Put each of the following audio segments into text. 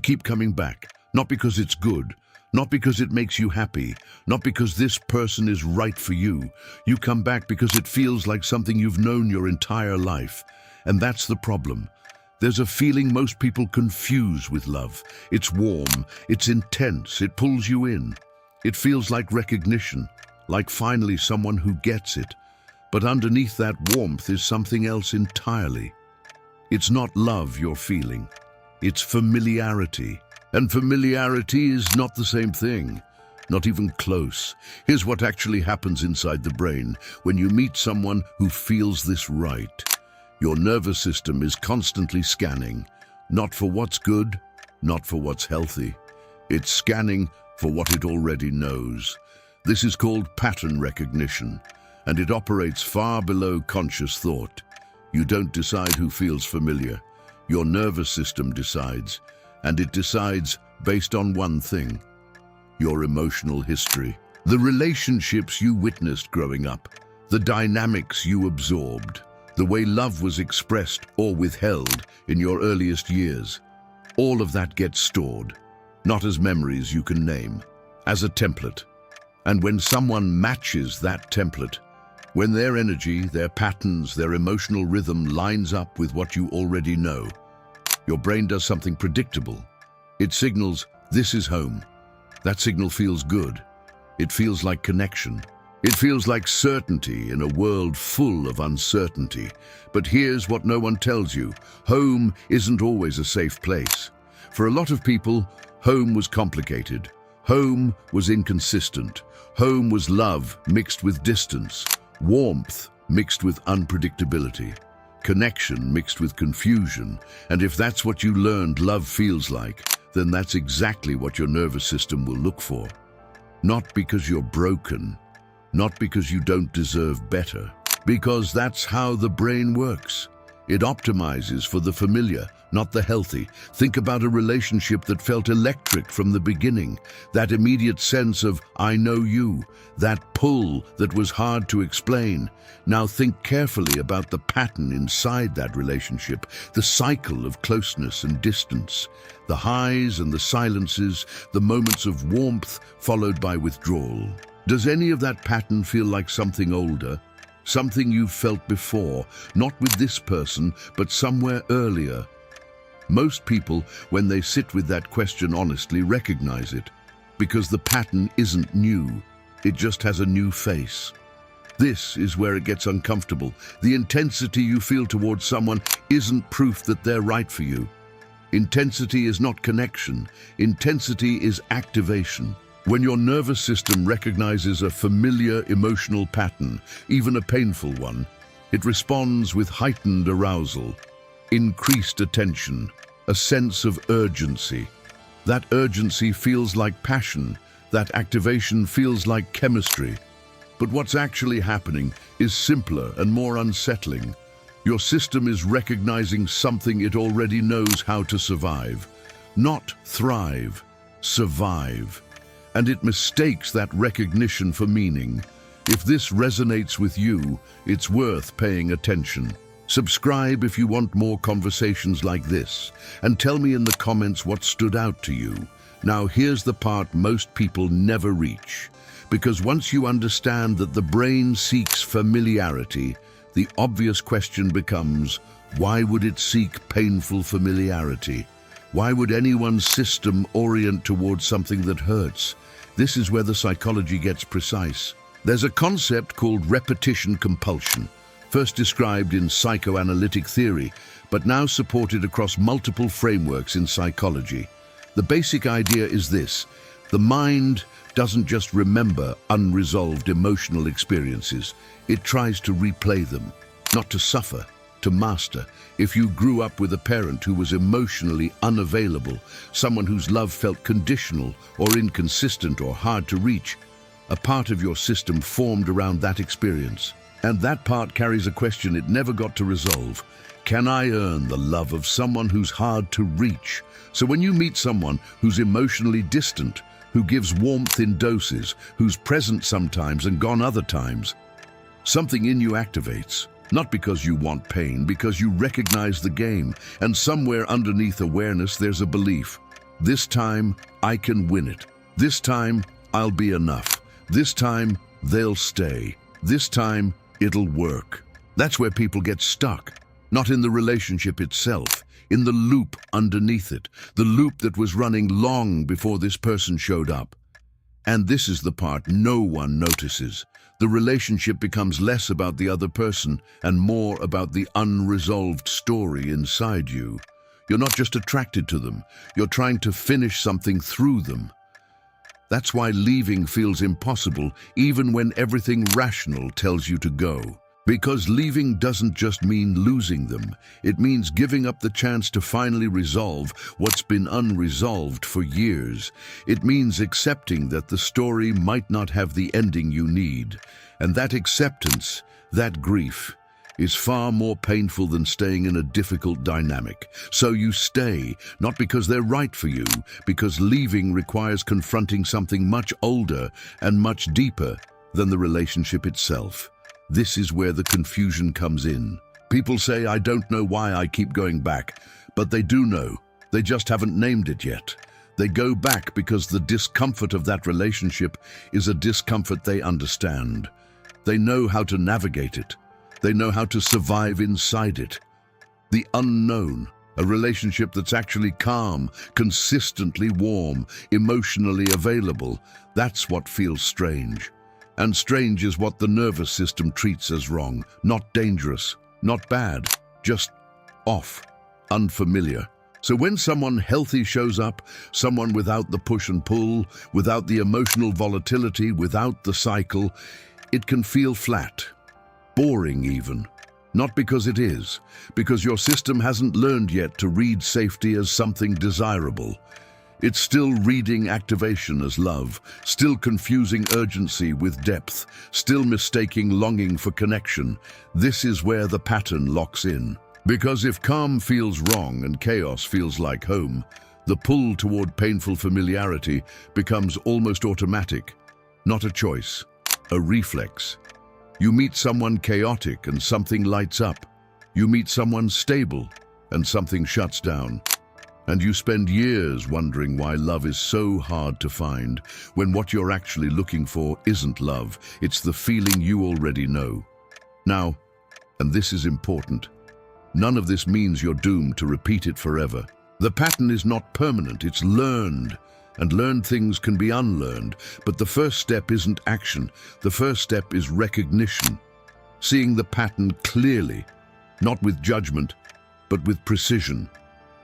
keep coming back, not because it's good, not because it makes you happy, not because this person is right for you. You come back because it feels like something you've known your entire life. And that's the problem. There's a feeling most people confuse with love. It's warm, it's intense, it pulls you in. It feels like recognition, like finally someone who gets it. But underneath that warmth is something else entirely. It's not love you're feeling, it's familiarity. And familiarity is not the same thing, not even close. Here's what actually happens inside the brain when you meet someone who feels this right. Your nervous system is constantly scanning, not for what's good, not for what's healthy. It's scanning for what it already knows. This is called pattern recognition, and it operates far below conscious thought. You don't decide who feels familiar. Your nervous system decides. And it decides based on one thing: your emotional history, the relationships you witnessed growing up, the dynamics you absorbed, the way love was expressed or withheld in your earliest years. All of that gets stored, not as memories you can name, as a template. And when someone matches that template, when their energy, their patterns, their emotional rhythm lines up with what you already know, your brain does something predictable. It signals, this is home. That signal feels good. It feels like connection. It feels like certainty in a world full of uncertainty. But here's what no one tells you. Home isn't always a safe place. For a lot of people, home was complicated. Home was inconsistent. Home was love mixed with distance, warmth mixed with unpredictability, connection mixed with confusion. And if that's what you learned love feels like, then that's exactly what your nervous system will look for. Not because you're broken, not because you don't deserve better, because that's how the brain works. It optimizes for the familiar, not the healthy. Think about a relationship that felt electric from the beginning. That immediate sense of, I know you. That pull that was hard to explain. Now think carefully about the pattern inside that relationship, the cycle of closeness and distance, the highs and the silences, the moments of warmth followed by withdrawal. Does any of that pattern feel like something older? Something you've felt before, not with this person, but somewhere earlier? Most people, when they sit with that question honestly, recognize it, because the pattern isn't new, it just has a new face. This is where it gets uncomfortable. The intensity you feel towards someone isn't proof that they're right for you. Intensity is not connection. Intensity is activation. When your nervous system recognizes a familiar emotional pattern, even a painful one, it responds with heightened arousal, increased attention, a sense of urgency. That urgency feels like passion. That activation feels like chemistry. But what's actually happening is simpler and more unsettling. Your system is recognizing something it already knows how to survive. Not thrive, survive. And it mistakes that recognition for meaning. If this resonates with you, it's worth paying attention. Subscribe if you want more conversations like this, and tell me in the comments what stood out to you. Now here's the part most people never reach. Because once you understand that the brain seeks familiarity, the obvious question becomes, why would it seek painful familiarity? Why would anyone's system orient towards something that hurts? This is where the psychology gets precise. There's a concept called repetition compulsion, first described in psychoanalytic theory, but now supported across multiple frameworks in psychology. The basic idea is this: the mind doesn't just remember unresolved emotional experiences, it tries to replay them, not to suffer, to master. If you grew up with a parent who was emotionally unavailable, someone whose love felt conditional or inconsistent or hard to reach, a part of your system formed around that experience. And that part carries a question it never got to resolve. Can I earn the love of someone who's hard to reach? So when you meet someone who's emotionally distant, who gives warmth in doses, who's present sometimes and gone other times, something in you activates. Not because you want pain, because you recognize the game. And somewhere underneath awareness, there's a belief. This time, I can win it. This time, I'll be enough. This time, they'll stay. This time, it'll work. That's where people get stuck. Not in the relationship itself, in the loop underneath it, the loop that was running long before this person showed up. And this is the part no one notices. The relationship becomes less about the other person and more about the unresolved story inside you. You're not just attracted to them, you're trying to finish something through them. That's why leaving feels impossible, even when everything rational tells you to go. Because leaving doesn't just mean losing them, it means giving up the chance to finally resolve what's been unresolved for years. It means accepting that the story might not have the ending you need. And that acceptance, that grief, is far more painful than staying in a difficult dynamic. So you stay, not because they're right for you, because leaving requires confronting something much older and much deeper than the relationship itself. This is where the confusion comes in. People say, I don't know why I keep going back, but they do know. They just haven't named it yet. They go back because the discomfort of that relationship is a discomfort they understand. They know how to navigate it. They know how to survive inside it. The unknown, a relationship that's actually calm, consistently warm, emotionally available, that's what feels strange. And strange is what the nervous system treats as wrong, not dangerous, not bad, just off, unfamiliar. So when someone healthy shows up, someone without the push and pull, without the emotional volatility, without the cycle, it can feel flat, boring even. Not because it is, because your system hasn't learned yet to read safety as something desirable. It's still reading activation as love, still confusing urgency with depth, still mistaking longing for connection. This is where the pattern locks in. Because if calm feels wrong and chaos feels like home, the pull toward painful familiarity becomes almost automatic, not a choice, a reflex. You meet someone chaotic and something lights up. You meet someone stable and something shuts down. And you spend years wondering why love is so hard to find, when what you're actually looking for isn't love, it's the feeling you already know. Now, and this is important, none of this means you're doomed to repeat it forever. The pattern is not permanent, it's learned, and learned things can be unlearned, but the first step isn't action, the first step is recognition. Seeing the pattern clearly, not with judgment, but with precision.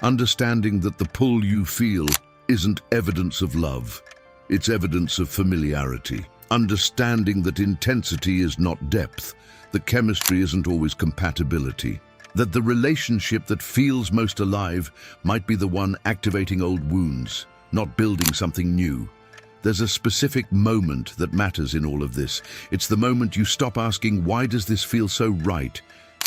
Understanding that the pull you feel isn't evidence of love, it's evidence of familiarity. Understanding that intensity is not depth, that chemistry isn't always compatibility, that the relationship that feels most alive might be the one activating old wounds, not building something new. There's a specific moment that matters in all of this. It's the moment you stop asking, why does this feel so right?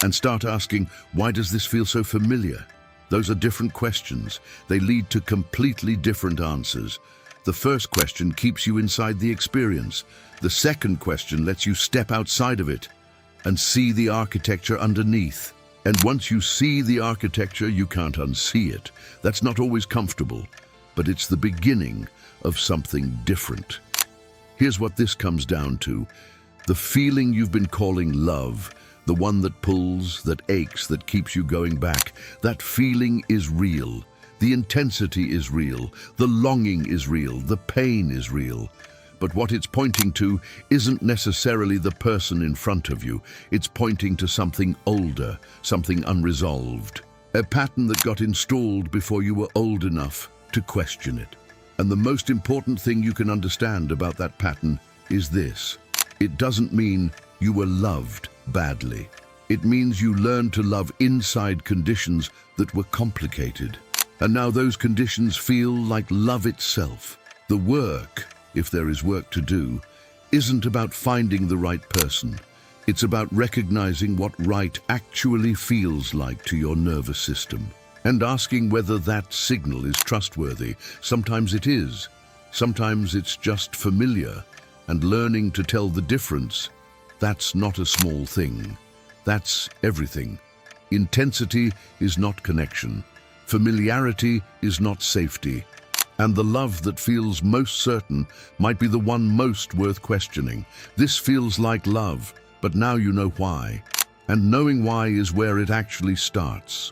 And start asking, why does this feel so familiar? Those are different questions. They lead to completely different answers. The first question keeps you inside the experience. The second question lets you step outside of it and see the architecture underneath. And once you see the architecture, you can't unsee it. That's not always comfortable, but it's the beginning of something different. Here's what this comes down to. The feeling you've been calling love, the one that pulls, that aches, that keeps you going back, that feeling is real. The intensity is real. The longing is real. The pain is real. But what it's pointing to isn't necessarily the person in front of you. It's pointing to something older, something unresolved. A pattern that got installed before you were old enough to question it. And the most important thing you can understand about that pattern is this. It doesn't mean you were loved badly. It means you learned to love inside conditions that were complicated. And now those conditions feel like love itself. The work, if there is work to do, isn't about finding the right person. It's about recognizing what right actually feels like to your nervous system and asking whether that signal is trustworthy. Sometimes it is. Sometimes it's just familiar, and learning to tell the difference, that's not a small thing. That's everything. Intensity is not connection. Familiarity is not safety. And the love that feels most certain might be the one most worth questioning. This feels like love, but now you know why. And knowing why is where it actually starts.